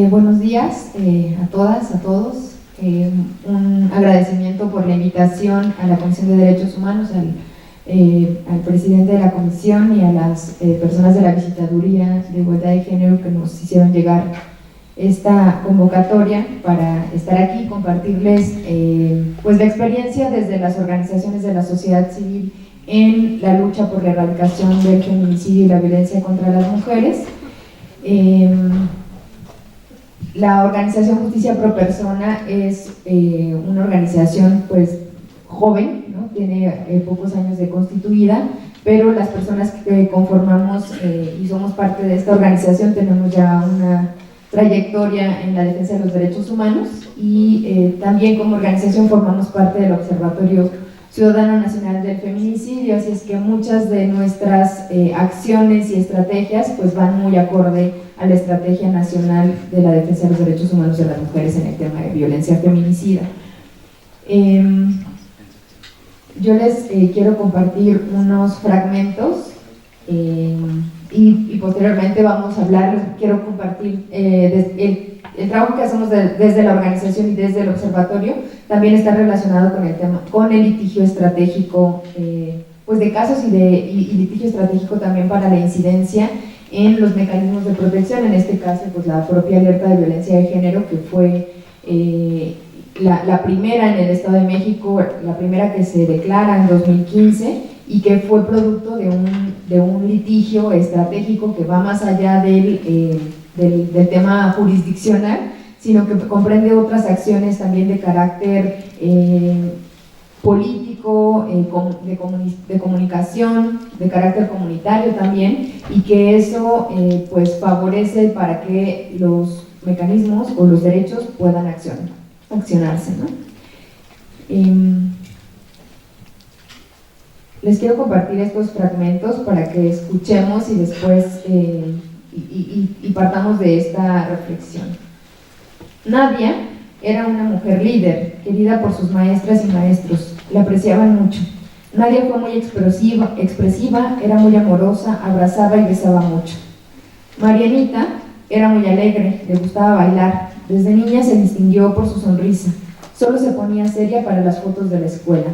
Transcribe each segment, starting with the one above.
Buenos días a todas, a todos. Un agradecimiento por la invitación a la Comisión de Derechos Humanos, al presidente de la comisión y a las personas de la Visitaduría de Igualdad de Género que nos hicieron llegar esta convocatoria para estar aquí y compartirles la experiencia desde las organizaciones de la sociedad civil en la lucha por la erradicación del feminicidio y la violencia contra las mujeres. La organización Justicia Pro Persona es una organización joven, ¿no? Tiene pocos años de constituida, pero las personas que conformamos y somos parte de esta organización tenemos ya una trayectoria en la defensa de los derechos humanos y también como organización formamos parte del Observatorio Ciudadano Nacional del Feminicidio, así es que muchas de nuestras acciones y estrategias van muy acorde a la Estrategia Nacional de la Defensa de los Derechos Humanos de las Mujeres en el tema de violencia feminicida. Yo les quiero compartir unos fragmentos y posteriormente vamos a hablar, quiero compartir el trabajo que hacemos desde la organización y desde el observatorio, también está relacionado con el tema, con el litigio estratégico, de casos y litigio estratégico también para la incidencia en los mecanismos de protección, en este caso la propia alerta de violencia de género, que fue la primera en el Estado de México, la primera que se declara en 2015 y que fue producto de un litigio estratégico que va más allá del tema jurisdiccional, sino que comprende otras acciones también de carácter político, de comunicación, de carácter comunitario también, y que eso favorece para que los mecanismos o los derechos puedan accionarse, ¿no? Les quiero compartir estos fragmentos para que escuchemos y después y partamos de esta reflexión. Nadia era una mujer líder, querida por sus maestras y maestros, la apreciaban mucho. Nadia fue muy expresiva, era muy amorosa, abrazaba y besaba mucho. Marianita era muy alegre, le gustaba bailar, desde niña se distinguió por su sonrisa, solo se ponía seria para las fotos de la escuela.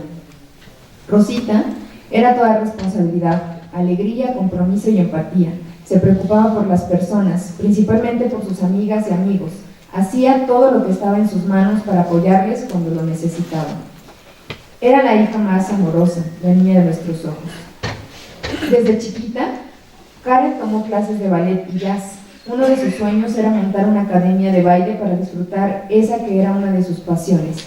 Rosita era toda responsabilidad, alegría, compromiso y empatía, se preocupaba por las personas, principalmente por sus amigas y amigos, hacía todo lo que estaba en sus manos para apoyarles cuando lo necesitaban. Era la hija más amorosa, la niña de nuestros ojos. Desde chiquita, Karen tomó clases de ballet y jazz. Uno de sus sueños era montar una academia de baile para disfrutar esa que era una de sus pasiones.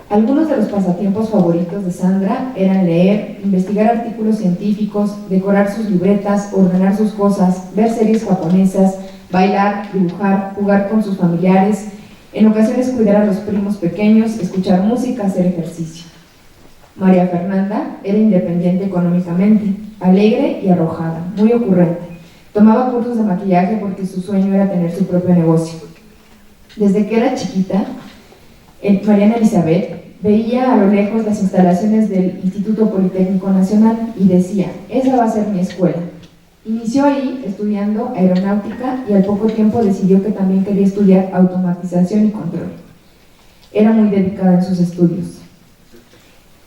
Algunos de los pasatiempos favoritos de Sandra eran leer, investigar artículos científicos, decorar sus libretas, ordenar sus cosas, ver series japonesas, bailar, dibujar, jugar con sus familiares, en ocasiones cuidar a los primos pequeños, escuchar música, hacer ejercicio. María Fernanda era independiente económicamente, alegre y arrojada, muy ocurrente. Tomaba cursos de maquillaje porque su sueño era tener su propio negocio. Desde que era chiquita, Mariana Elizabeth veía a lo lejos las instalaciones del Instituto Politécnico Nacional y decía, esa va a ser mi escuela. Inició ahí estudiando aeronáutica y al poco tiempo decidió que también quería estudiar automatización y control. Era muy dedicada en sus estudios.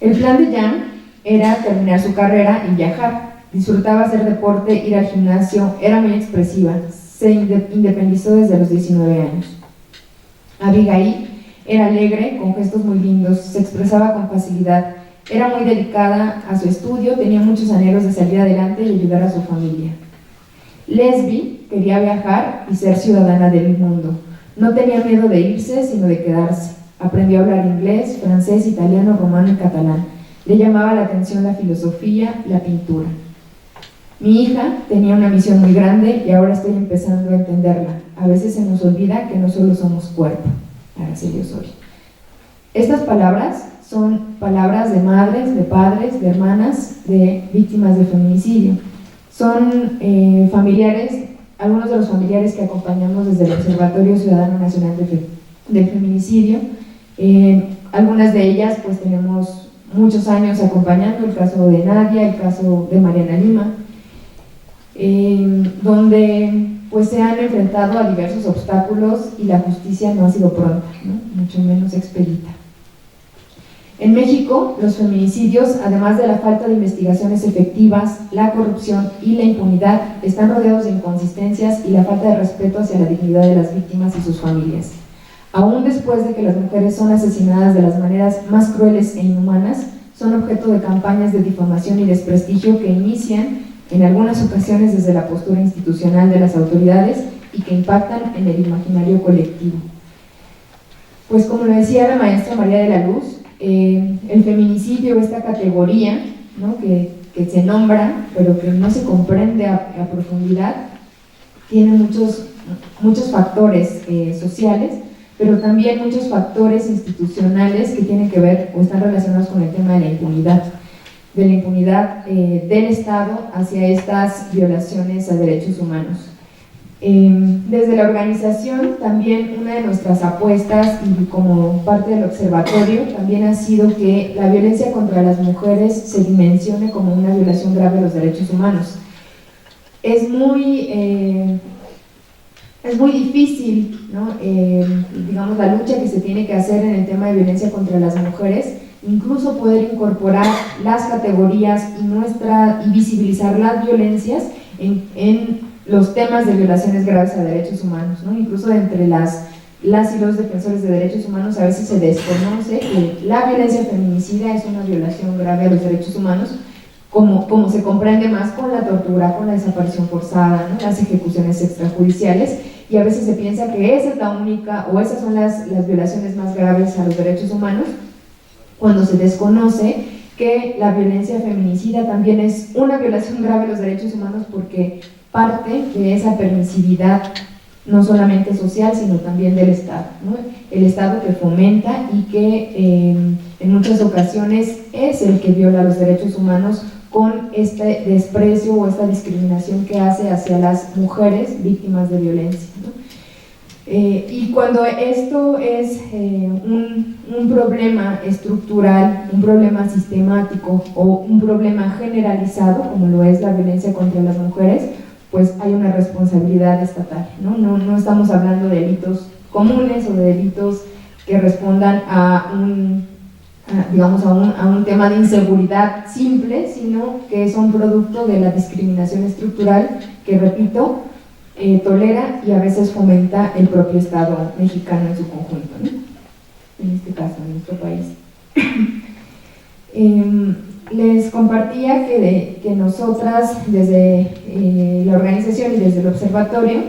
El plan de Jan era terminar su carrera y viajar. Disfrutaba hacer deporte, ir al gimnasio, era muy expresiva. Se independizó desde los 19 años. Abigail era alegre, con gestos muy lindos, se expresaba con facilidad. Era muy dedicada a su estudio, tenía muchos anhelos de salir adelante y ayudar a su familia. Lesbi quería viajar y ser ciudadana del mundo. No tenía miedo de irse, sino de quedarse. Aprendió a hablar inglés, francés, italiano, romano y catalán. Le llamaba la atención la filosofía, la pintura. Mi hija tenía una misión muy grande y ahora estoy empezando a entenderla. A veces se nos olvida que no solo somos cuerpo. Araceli Osorio. Estas palabras son palabras de madres, de padres, de hermanas, de víctimas de feminicidio. Son familiares, algunos de los familiares que acompañamos desde el Observatorio Ciudadano Nacional del Feminicidio. Algunas de ellas tenemos muchos años acompañando, el caso de Nadia, el caso de Mariana Lima, donde pues se han enfrentado a diversos obstáculos y la justicia no ha sido pronta, ¿no? Mucho menos expedita. En México, los feminicidios, además de la falta de investigaciones efectivas, la corrupción y la impunidad, están rodeados de inconsistencias y la falta de respeto hacia la dignidad de las víctimas y sus familias. Aún después de que las mujeres son asesinadas de las maneras más crueles e inhumanas, son objeto de campañas de difamación y desprestigio que inician en algunas ocasiones desde la postura institucional de las autoridades y que impactan en el imaginario colectivo. Pues como lo decía la maestra María de la Luz, el feminicidio, esta categoría, ¿no?, que se nombra, pero que no se comprende a profundidad, tiene muchos factores sociales, pero también muchos factores institucionales que tienen que ver o están relacionados con el tema de la impunidad del Estado hacia estas violaciones a derechos humanos. Desde la organización, también una de nuestras apuestas y como parte del observatorio también ha sido que la violencia contra las mujeres se dimensione como una violación grave de los derechos humanos. Es muy difícil, ¿no?, digamos, la lucha que se tiene que hacer en el tema de violencia contra las mujeres, incluso poder incorporar las categorías y visibilizar las violencias en los temas de violaciones graves a derechos humanos, ¿no? Incluso entre las y los defensores de derechos humanos a veces se desconoce que la violencia feminicida es una violación grave a los derechos humanos, como se comprende más con la tortura, con la desaparición forzada, ¿no?, las ejecuciones extrajudiciales, y a veces se piensa que esa es la única, o esas son las violaciones más graves a los derechos humanos, cuando se desconoce que la violencia feminicida también es una violación grave a los derechos humanos porque parte de esa permisividad no solamente social, sino también del Estado, ¿no? El Estado que fomenta y que en muchas ocasiones es el que viola los derechos humanos con este desprecio o esta discriminación que hace hacia las mujeres víctimas de violencia, ¿no? Y cuando esto es un problema estructural, un problema sistemático o un problema generalizado, como lo es la violencia contra las mujeres, pues hay una responsabilidad estatal, ¿no? No estamos hablando de delitos comunes o de delitos que respondan a un tema de inseguridad simple, sino que son producto de la discriminación estructural que, repito, tolera y a veces fomenta el propio Estado mexicano en su conjunto, ¿no?, en este caso, en nuestro país. Les compartía que nosotras, desde la organización y desde el observatorio,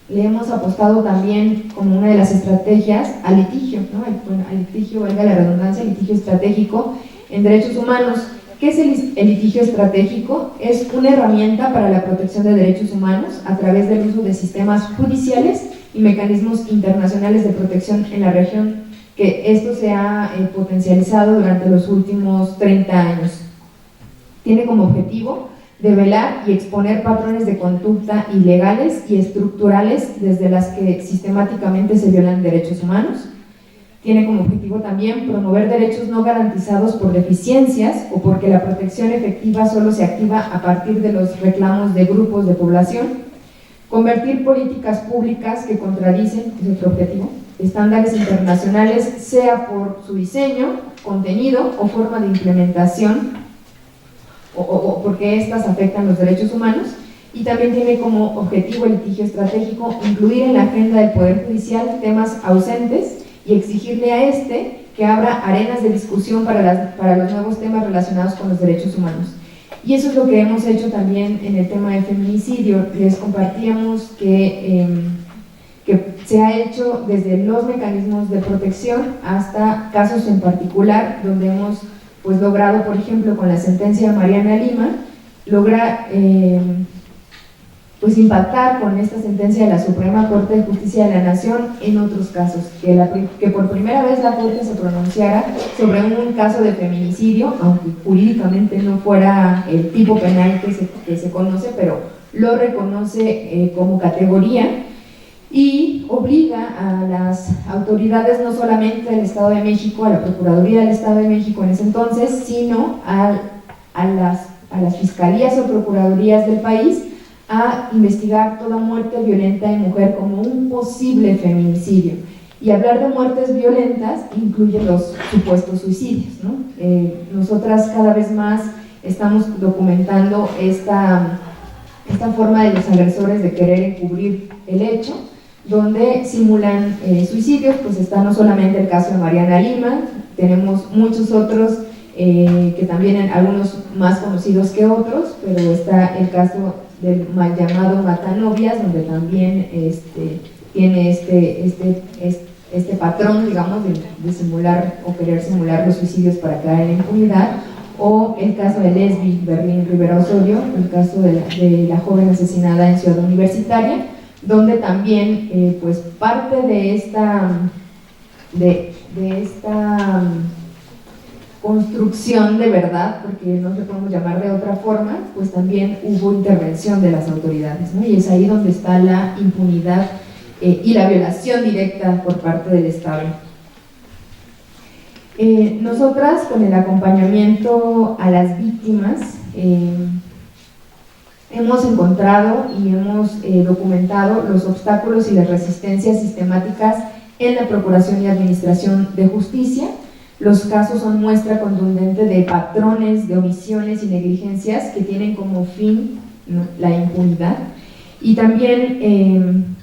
le hemos apostado también como una de las estrategias al litigio, ¿no?, al litigio, valga la redundancia, litigio estratégico en derechos humanos. ¿Qué es el litigio estratégico? Es una herramienta para la protección de derechos humanos a través del uso de sistemas judiciales y mecanismos internacionales de protección en la región, que esto se ha potencializado durante los últimos 30 años. Tiene como objetivo develar y exponer patrones de conducta ilegales y estructurales desde las que sistemáticamente se violan derechos humanos. Tiene como objetivo también promover derechos no garantizados por deficiencias o porque la protección efectiva solo se activa a partir de los reclamos de grupos de población. Convertir políticas públicas que contradicen, es otro objetivo, estándares internacionales, sea por su diseño, contenido o forma de implementación, o porque éstas afectan los derechos humanos. Y también tiene como objetivo el litigio estratégico incluir en la agenda del Poder Judicial temas ausentes y exigirle a este que abra arenas de discusión para los nuevos temas relacionados con los derechos humanos. Y eso es lo que hemos hecho también en el tema del feminicidio. Les compartíamos que se ha hecho desde los mecanismos de protección hasta casos en particular, donde hemos logrado, por ejemplo, con la sentencia de Mariana Lima, logra impactar con esta sentencia de la Suprema Corte de Justicia de la Nación en otros casos, que por primera vez la Corte se pronunciara sobre un caso de feminicidio, aunque jurídicamente no fuera el tipo penal que se conoce, pero lo reconoce como categoría y obliga a las autoridades, no solamente del Estado de México, a la Procuraduría del Estado de México en ese entonces, sino a las fiscalías o procuradurías del país, a investigar toda muerte violenta de mujer como un posible feminicidio. Y hablar de muertes violentas incluye los supuestos suicidios, ¿no? Nosotras cada vez más estamos documentando esta forma de los agresores de querer encubrir el hecho, donde simulan suicidios. Pues está no solamente el caso de Mariana Lima, tenemos muchos otros que también, algunos más conocidos que otros, pero está el caso del mal llamado Matanovias, donde también tiene este patrón, digamos, de simular o querer simular los suicidios para caer en la impunidad, o el caso de Lesbi Berlín Rivera Osorio, el caso de la joven asesinada en Ciudad Universitaria, donde también pues parte de esta construcción de verdad, porque no se podemos llamar de otra forma, pues también hubo intervención de las autoridades, ¿no? Y es ahí donde está la impunidad y la violación directa por parte del Estado. Nosotras, con el acompañamiento a las víctimas, hemos encontrado y hemos documentado los obstáculos y las resistencias sistemáticas en la procuración y administración de justicia. Los casos son muestra contundente de patrones de omisiones y negligencias que tienen como fin, ¿no?, la impunidad. Y también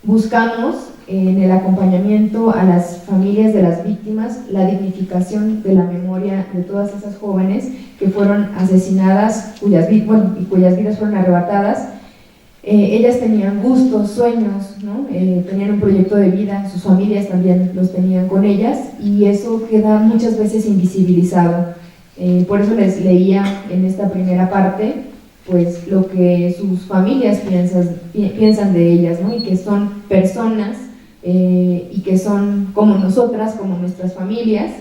buscamos en el acompañamiento a las familias de las víctimas la dignificación de la memoria de todas esas jóvenes que fueron asesinadas, cuyas vidas fueron arrebatadas. Ellas tenían gustos, sueños, ¿no? Tenían un proyecto de vida, sus familias también los tenían con ellas, y eso queda muchas veces invisibilizado. Por eso les leía en esta primera parte pues lo que sus familias piensan de ellas, ¿no? Y que son personas y que son como nosotras, como nuestras familias,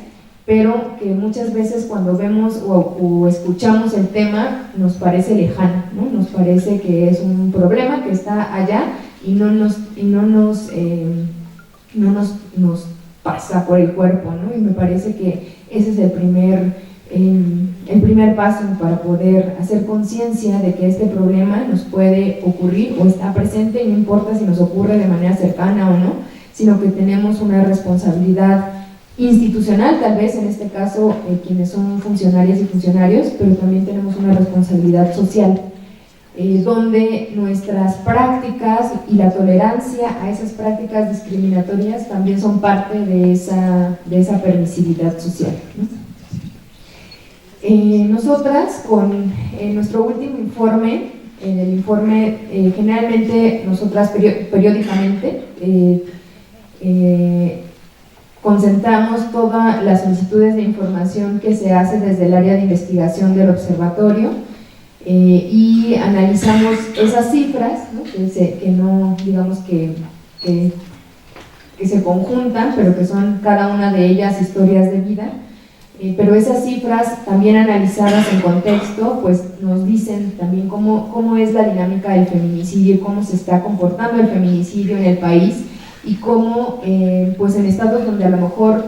pero que muchas veces cuando vemos o escuchamos el tema nos parece lejano, ¿no? Nos parece que es un problema que está allá y no nos pasa por el cuerpo, ¿no? Y me parece que ese es el primer paso para poder hacer conciencia de que este problema nos puede ocurrir o está presente, y no importa si nos ocurre de manera cercana o no, sino que tenemos una responsabilidad institucional, tal vez en este caso quienes son funcionarias y funcionarios, pero también tenemos una responsabilidad social, donde nuestras prácticas y la tolerancia a esas prácticas discriminatorias también son parte de esa permisividad social, ¿no? Nosotras, con nuestro último informe, en el informe generalmente nosotras periódicamente concentramos todas las solicitudes de información que se hace desde el área de investigación del observatorio, y analizamos esas cifras, ¿no? que no, digamos que se conjuntan, pero que son cada una de ellas historias de vida. Pero esas cifras también analizadas en contexto pues nos dicen también cómo es la dinámica del feminicidio, cómo se está comportando el feminicidio en el país, y cómo pues en estados donde a lo mejor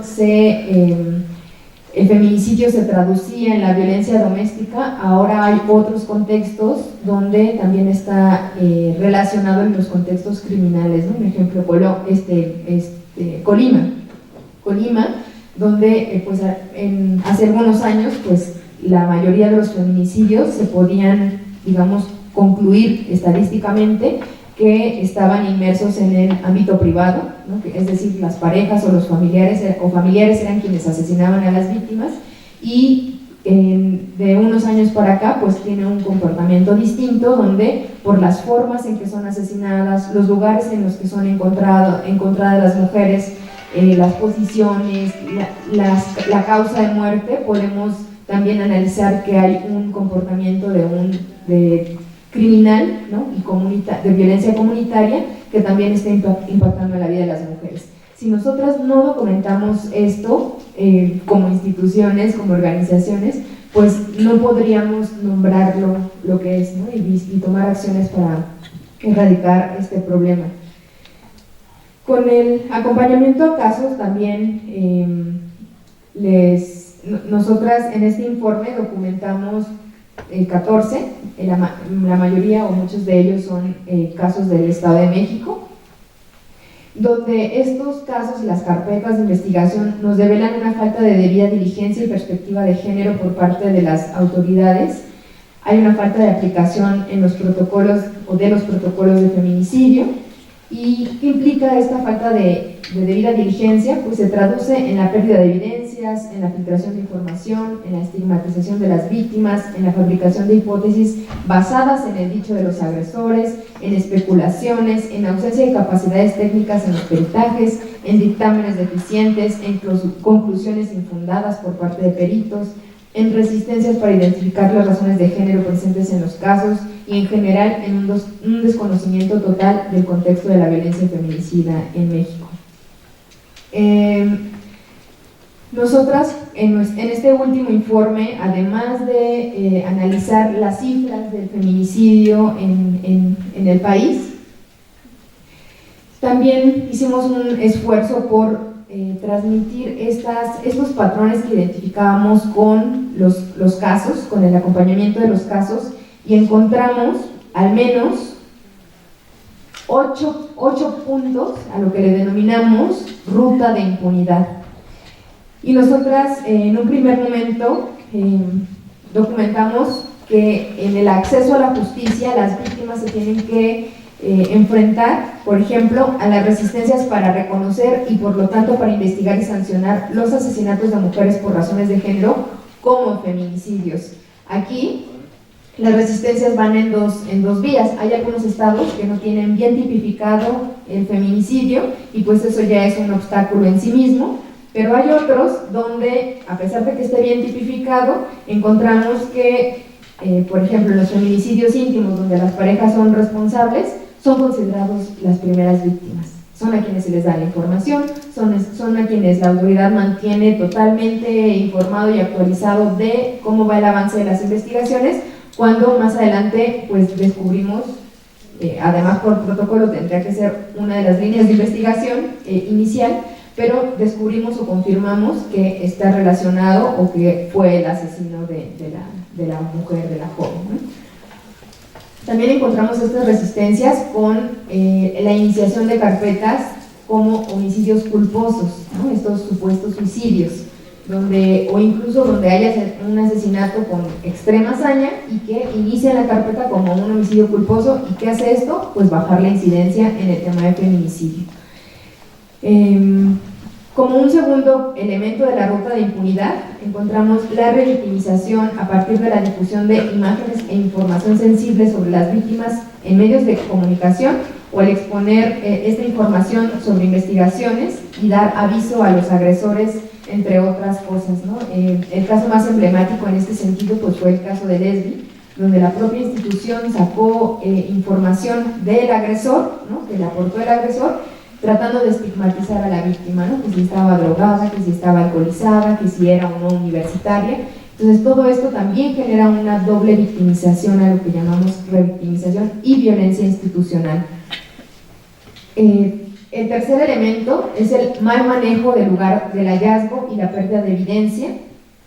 el feminicidio se traducía en la violencia doméstica, ahora hay otros contextos donde también está relacionado en los contextos criminales, ¿no? Un ejemplo, Colima, donde pues hace algunos años pues la mayoría de los feminicidios se podían, digamos, concluir estadísticamente que estaban inmersos en el ámbito privado, ¿no? Es decir, las parejas o los familiares eran quienes asesinaban a las víctimas, y de unos años para acá pues tiene un comportamiento distinto, donde por las formas en que son asesinadas, los lugares en los que son encontradas las mujeres, las posiciones, la causa de muerte, podemos también analizar que hay un comportamiento de criminal, ¿no? Y de violencia comunitaria que también está impactando en la vida de las mujeres. Si nosotras no documentamos esto como instituciones, como organizaciones, pues no podríamos nombrarlo lo que es, ¿no? y tomar acciones para erradicar este problema. Con el acompañamiento a casos también nosotras en este informe documentamos 14, la mayoría o muchos de ellos son casos del Estado de México, donde estos casos y las carpetas de investigación nos develan una falta de debida diligencia y perspectiva de género por parte de las autoridades. Hay una falta de aplicación en los protocolos o de los protocolos de feminicidio. ¿Y qué implica esta falta de debida diligencia? Pues se traduce en la pérdida de evidencias, en la filtración de información, en la estigmatización de las víctimas, en la fabricación de hipótesis basadas en el dicho de los agresores, en especulaciones, en ausencia de capacidades técnicas en los peritajes, en dictámenes deficientes, en conclusiones infundadas por parte de peritos, en resistencias para identificar las razones de género presentes en los casos y en general en un desconocimiento total del contexto de la violencia feminicida en México. Nosotras, en este último informe, además de analizar las cifras del feminicidio en el país, también hicimos un esfuerzo por transmitir estos patrones que identificábamos con los casos, con el acompañamiento de los casos, y encontramos al menos 8 puntos a lo que le denominamos ruta de impunidad. Y nosotras en un primer momento documentamos que en el acceso a la justicia las víctimas se tienen que enfrentar, por ejemplo, a las resistencias para reconocer y por lo tanto para investigar y sancionar los asesinatos de mujeres por razones de género como feminicidios. Aquí las resistencias van en dos vías. Hay algunos estados que no tienen bien tipificado el feminicidio y pues eso ya es un obstáculo en sí mismo, pero hay otros donde, a pesar de que esté bien tipificado, encontramos que, por ejemplo, en los feminicidios íntimos, donde las parejas son responsables, son considerados las primeras víctimas. Son a quienes se les da la información, son a quienes la autoridad mantiene totalmente informado y actualizado de cómo va el avance de las investigaciones, cuando más adelante pues descubrimos, además por protocolo tendría que ser una de las líneas de investigación inicial, pero descubrimos o confirmamos que está relacionado o que fue el asesino de la mujer, de la joven, ¿no? También encontramos estas resistencias con la iniciación de carpetas como homicidios culposos, ¿no? Estos supuestos suicidios, o incluso donde haya un asesinato con extrema hazaña y que inicia la carpeta como un homicidio culposo. ¿Y qué hace esto? Pues bajar la incidencia en el tema de feminicidio. Como un segundo elemento de la ruta de impunidad, encontramos la revictimización a partir de la difusión de imágenes e información sensible sobre las víctimas en medios de comunicación, o el exponer esta información sobre investigaciones y dar aviso a los agresores, entre otras cosas, ¿no? El caso más emblemático en este sentido pues fue el caso de Lesbi, donde la propia institución sacó información del agresor, ¿no? Que le aportó el agresor, tratando de estigmatizar a la víctima, ¿no? Que si estaba drogada, que si estaba alcoholizada, que si era o no universitaria. Entonces todo esto también genera una doble victimización, a lo que llamamos revictimización y violencia institucional. El tercer elemento es el mal manejo del lugar del hallazgo y la pérdida de evidencia.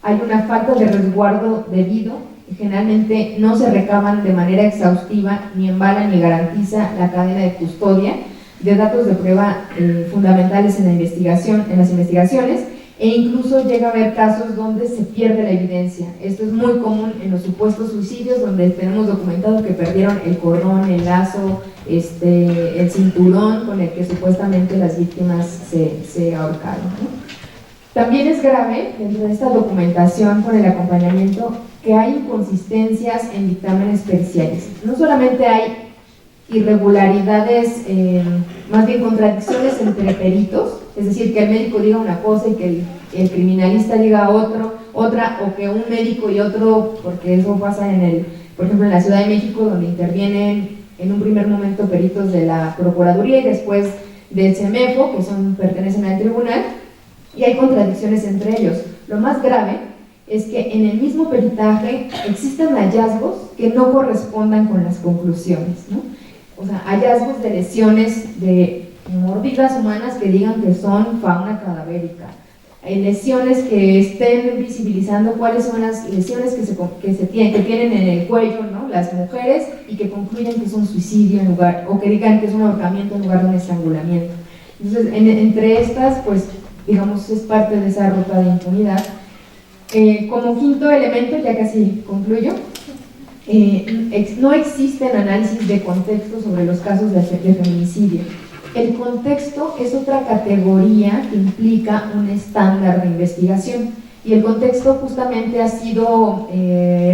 Hay una falta de resguardo debido, que generalmente no se recaban de manera exhaustiva, ni embala ni garantiza la cadena de custodia de datos de prueba fundamentales en las investigaciones, e incluso llega a haber casos donde se pierde la evidencia. Esto es muy común en los supuestos suicidios, donde tenemos documentado que perdieron el cordón, el lazo, el cinturón con el que supuestamente las víctimas se ahorcaron, ¿no? También es grave, dentro de esta documentación con el acompañamiento, que hay inconsistencias en dictámenes periciales. No solamente hay irregularidades, más bien contradicciones entre peritos, es decir, que el médico diga una cosa y que el criminalista diga otra, o que un médico y otro, porque eso pasa por ejemplo en la Ciudad de México, donde intervienen en un primer momento peritos de la Procuraduría y después del CEMEFO, que pertenecen al tribunal, y hay contradicciones entre ellos. Lo más grave es que en el mismo peritaje existen hallazgos que no correspondan con las conclusiones, ¿no? O sea, hallazgos de lesiones de mordidas humanas que digan que son fauna cadavérica, lesiones que estén visibilizando cuáles son las lesiones que tienen en el cuello, ¿no?, las mujeres, y que concluyen que es un suicidio en lugar, o que digan que es un ahorcamiento en lugar de un estrangulamiento. Entonces, entre estas, pues, digamos, es parte de esa ruta de impunidad. Como quinto elemento, ya casi concluyo, no existen análisis de contexto sobre los casos de feminicidio. El contexto es otra categoría que implica un estándar de investigación, y el contexto justamente ha sido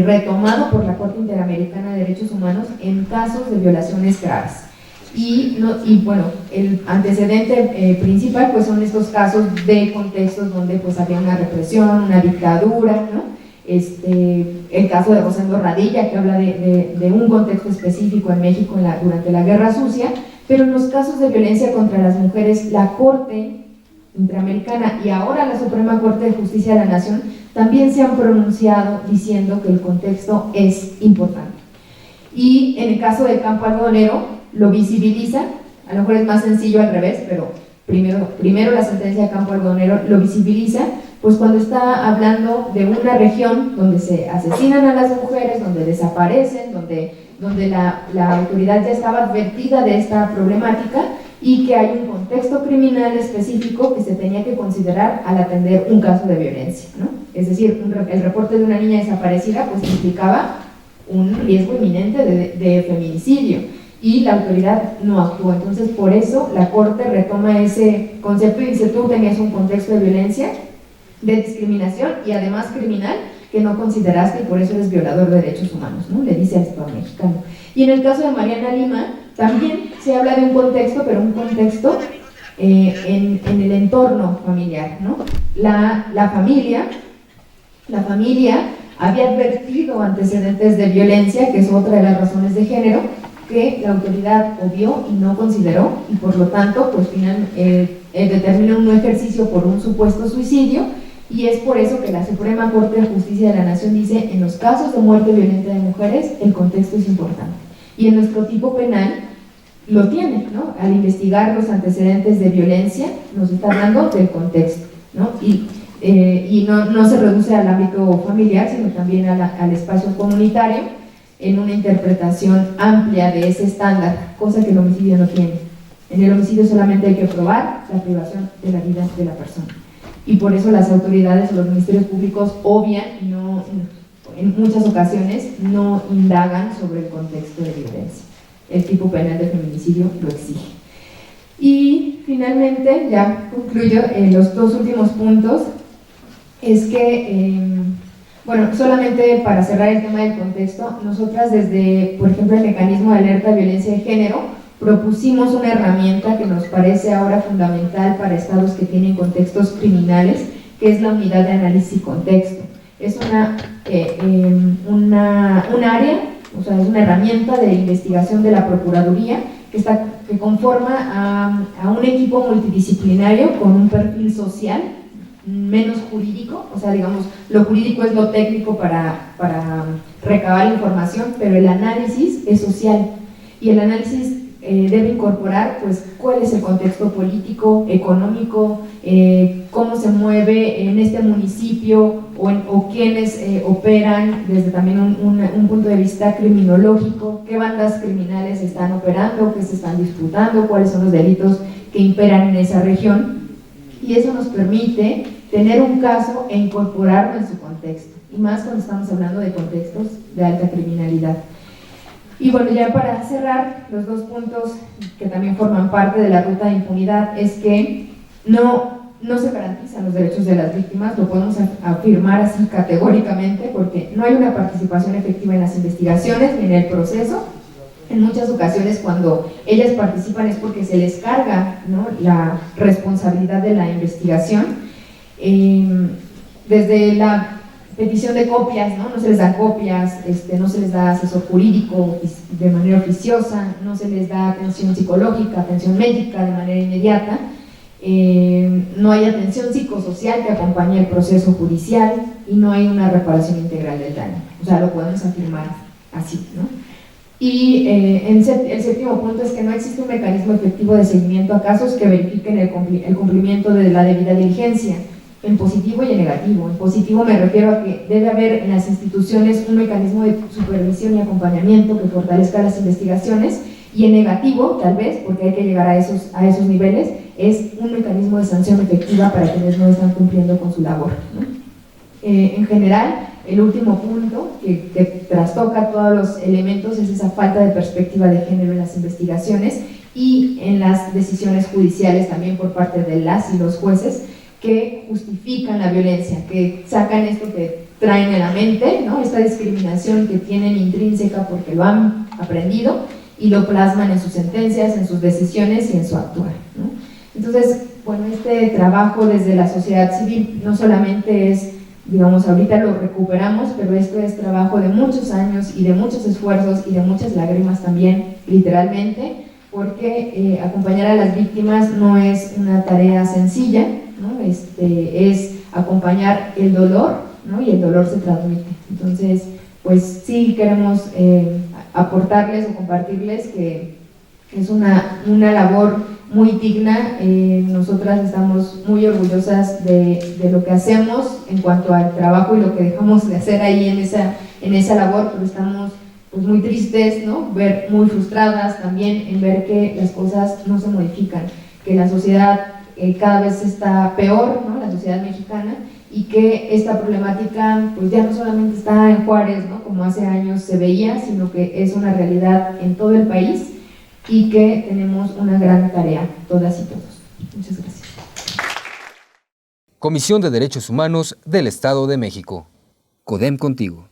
retomado por la Corte Interamericana de Derechos Humanos en casos de violaciones graves. Y bueno, el antecedente principal pues son estos casos de contextos donde pues había una represión, una dictadura, ¿no? El caso de Rosendo Radilla, que habla de un contexto específico en México durante la Guerra Sucia. Pero en los casos de violencia contra las mujeres, la Corte Interamericana y ahora la Suprema Corte de Justicia de la Nación también se han pronunciado diciendo que el contexto es importante. Y en el caso del campo algodonero lo visibiliza, a lo mejor es más sencillo al revés, pero primero la sentencia de campo algodonero lo visibiliza, pues cuando está hablando de una región donde se asesinan a las mujeres, donde desaparecen, donde la autoridad ya estaba advertida de esta problemática, y que hay un contexto criminal específico que se tenía que considerar al atender un caso de violencia, ¿no? Es decir, el reporte de una niña desaparecida pues implicaba un riesgo inminente de feminicidio, y la autoridad no actuó. Entonces, por eso la Corte retoma ese concepto y dice: tú tenías un contexto de violencia, de discriminación y además criminal, que no consideraste, y por eso eres violador de derechos humanos, ¿no?, le dice al Estado mexicano. Y en el caso de Mariana Lima también se habla de un contexto, pero un contexto en el entorno familiar, ¿no? La familia había advertido antecedentes de violencia, que es otra de las razones de género, que la autoridad obvió y no consideró, y por lo tanto pues determina un no ejercicio por un supuesto suicidio. Y es por eso que la Suprema Corte de Justicia de la Nación dice: en los casos de muerte violenta de mujeres, el contexto es importante. Y en nuestro tipo penal lo tiene, ¿no? Al investigar los antecedentes de violencia, nos está hablando del contexto, ¿no? Y no se reduce al ámbito familiar, sino también al espacio comunitario, en una interpretación amplia de ese estándar, cosa que el homicidio no tiene. En el homicidio solamente hay que probar la privación de la vida de la persona. Y por eso las autoridades o los ministerios públicos obvian y en muchas ocasiones no indagan sobre el contexto de violencia. El tipo penal de feminicidio lo exige. Y finalmente, ya concluyo, los dos últimos puntos, es que, bueno, solamente para cerrar el tema del contexto, nosotras desde, por ejemplo, el mecanismo de alerta de violencia de género, propusimos una herramienta que nos parece ahora fundamental para estados que tienen contextos criminales, que es la unidad de análisis y contexto. Es un área, o sea, es una herramienta de investigación de la Procuraduría que conforma a un equipo multidisciplinario con un perfil social menos jurídico, o sea, digamos, lo jurídico es lo técnico para recabar la información, pero el análisis es social, y el análisis debe incorporar pues cuál es el contexto político, económico, cómo se mueve en este municipio o quiénes operan desde también un punto de vista criminológico, qué bandas criminales están operando, qué se están disputando, cuáles son los delitos que imperan en esa región, y eso nos permite tener un caso e incorporarlo en su contexto, y más cuando estamos hablando de contextos de alta criminalidad. Y bueno, ya para cerrar, los dos puntos que también forman parte de la ruta de impunidad es que no se garantizan los derechos de las víctimas, lo podemos afirmar así categóricamente, porque no hay una participación efectiva en las investigaciones ni en el proceso. En muchas ocasiones cuando ellas participan es porque se les carga, ¿no?, la responsabilidad de la investigación, desde la petición de copias, no se les dan copias, no se les da asesor jurídico de manera oficiosa, no se les da atención psicológica, atención médica de manera inmediata, no hay atención psicosocial que acompañe el proceso judicial, y no hay una reparación integral del daño. O sea, lo podemos afirmar así, ¿no? Y el séptimo punto es que no existe un mecanismo efectivo de seguimiento a casos que verifiquen el cumplimiento de la debida diligencia. en positivo y en negativo. En positivo me refiero a que debe haber en las instituciones un mecanismo de supervisión y acompañamiento que fortalezca las investigaciones, y en negativo, tal vez, porque hay que llegar a esos niveles, es un mecanismo de sanción efectiva para quienes no están cumpliendo con su labor, ¿no? En general, el último punto que trastoca todos los elementos es esa falta de perspectiva de género en las investigaciones y en las decisiones judiciales también por parte de las y los jueces, que justifican la violencia, que sacan esto que traen en la mente, ¿no? Esta discriminación que tienen intrínseca porque lo han aprendido, y lo plasman en sus sentencias, en sus decisiones y en su actuar, ¿no? Entonces, bueno, este trabajo desde la sociedad civil no solamente es, digamos, ahorita lo recuperamos, pero esto es trabajo de muchos años y de muchos esfuerzos y de muchas lágrimas también, literalmente, porque acompañar a las víctimas no es una tarea sencilla, ¿no? Es acompañar el dolor, ¿no? Y el dolor se transmite. Entonces, pues sí queremos aportarles o compartirles que es una labor muy digna. Nosotras estamos muy orgullosas de lo que hacemos en cuanto al trabajo y lo que dejamos de hacer ahí en esa labor, pero estamos pues muy tristes, ¿no? Muy frustradas también en ver que las cosas no se modifican, que la sociedad cada vez está peor, ¿no? La sociedad mexicana, y que esta problemática pues ya no solamente está en Juárez, ¿no? Como hace años se veía, sino que es una realidad en todo el país y que tenemos una gran tarea, todas y todos. Muchas gracias. Comisión de Derechos Humanos del Estado de México. CODEM contigo.